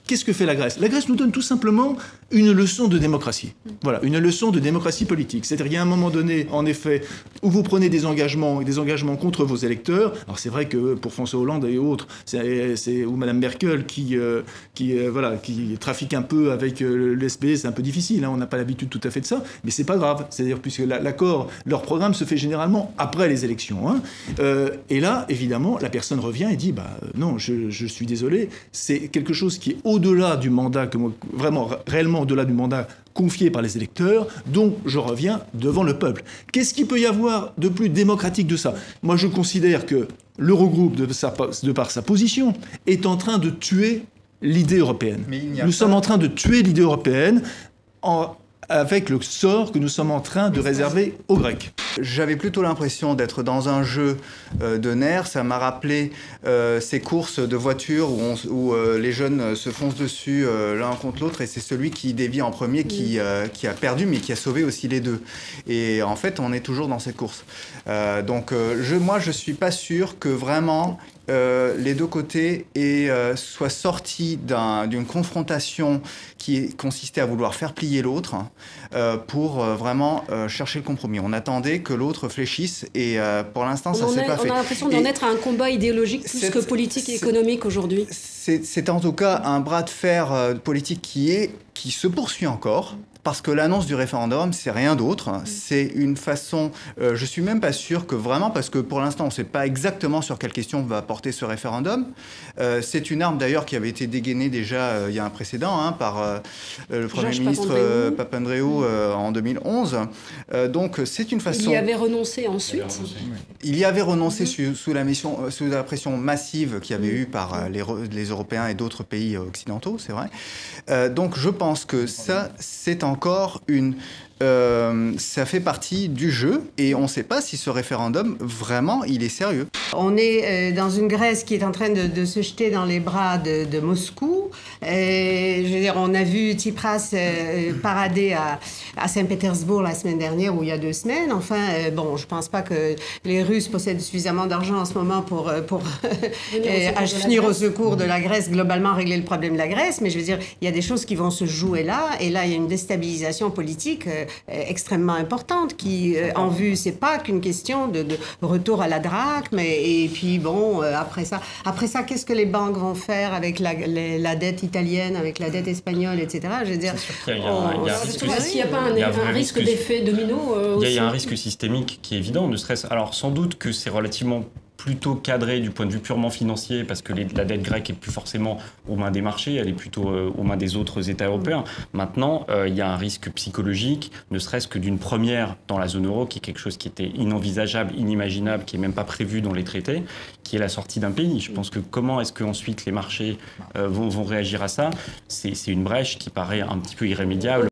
Qu'est-ce que fait la Grèce? La Grèce nous donne tout simplement une leçon de démocratie. Voilà, une leçon de démocratie politique. C'est-à-dire qu'il y a un moment donné, en effet, où vous prenez des engagements contre vos électeurs. Alors c'est vrai que pour François Hollande et autres, ou Madame Merkel qui trafique un peu avec le SPD, c'est un peu difficile. Hein, on n'a pas l'habitude tout à fait de ça, mais c'est pas grave. C'est-à-dire puisque leur programme se fait généralement après les élections. Hein. Et là, évidemment, la personne revient et dit non, je suis désolé, c'est quelque chose qui est au-delà du mandat, vraiment réellement au-delà du mandat confié par les électeurs, donc je reviens devant le peuple. Qu'est-ce qu'il peut y avoir de plus démocratique de ça? Moi, je considère que l'Eurogroupe, de par sa position, est en train de tuer l'idée européenne. Nous sommes en train de tuer l'idée européenne avec le sort que nous sommes en train de réserver aux Grecs. J'avais plutôt l'impression d'être dans un jeu de nerfs. Ça m'a rappelé ces courses de voitures où les jeunes se foncent dessus l'un contre l'autre et c'est celui qui dévie en premier qui a perdu mais qui a sauvé aussi les deux. Et en fait, on est toujours dans cette course. Donc moi, je suis pas sûr que vraiment les deux côtés soient sortis d'une confrontation qui consistait à vouloir faire plier l'autre pour vraiment chercher le compromis. On attendait que l'autre fléchisse et pour l'instant, ça ne s'est pas fait. On a l'impression d'en être à un combat idéologique plus que politique et économique aujourd'hui. C'est en tout cas un bras de fer politique qui se poursuit encore. Parce que l'annonce du référendum, c'est rien d'autre. C'est une façon... je suis même pas sûr que vraiment, parce que pour l'instant, on ne sait pas exactement sur quelle question va porter ce référendum. C'est une arme d'ailleurs qui avait été dégainée déjà, il y a un précédent, par le Premier ministre Papandréou en 2011. Donc c'est une façon... Il y avait renoncé ensuite. Il y avait renoncé sous la pression massive qu'il y avait eu par les Européens et d'autres pays occidentaux, c'est vrai. Donc je pense que ça, c'est encore ça fait partie du jeu et on ne sait pas si ce référendum, vraiment, il est sérieux. On est dans une Grèce qui est en train de se jeter dans les bras de Moscou. Je veux dire, on a vu Tsipras parader à Saint-Pétersbourg la semaine dernière ou il y a 2 semaines. Enfin, je ne pense pas que les Russes possèdent suffisamment d'argent en ce moment pour venir au secours de la Grèce, globalement régler le problème de la Grèce. Mais je veux dire, il y a des choses qui vont se jouer là. Et là, il y a une déstabilisation politique extrêmement importante qui, en vue, c'est pas qu'une question de retour à la drachme. Et puis, après ça, qu'est-ce que les banques vont faire avec la dette italienne, avec la dette espagnole, etc. Je veux dire, est-ce qu'il n'y a pas un risque d'effet domino Il y a un risque systémique qui est évident, ne serait-ce... Alors, sans doute que c'est relativement plutôt cadré du point de vue purement financier parce que la dette grecque est plus forcément aux mains des marchés, elle est plutôt aux mains des autres États européens. Maintenant, il y a un risque psychologique, ne serait-ce que d'une première dans la zone euro, qui est quelque chose qui était inenvisageable, inimaginable, qui n'est même pas prévu dans les traités, qui est la sortie d'un pays. Je pense que comment est-ce qu'ensuite les marchés vont réagir à ça? C'est une brèche qui paraît un petit peu irrémédiable.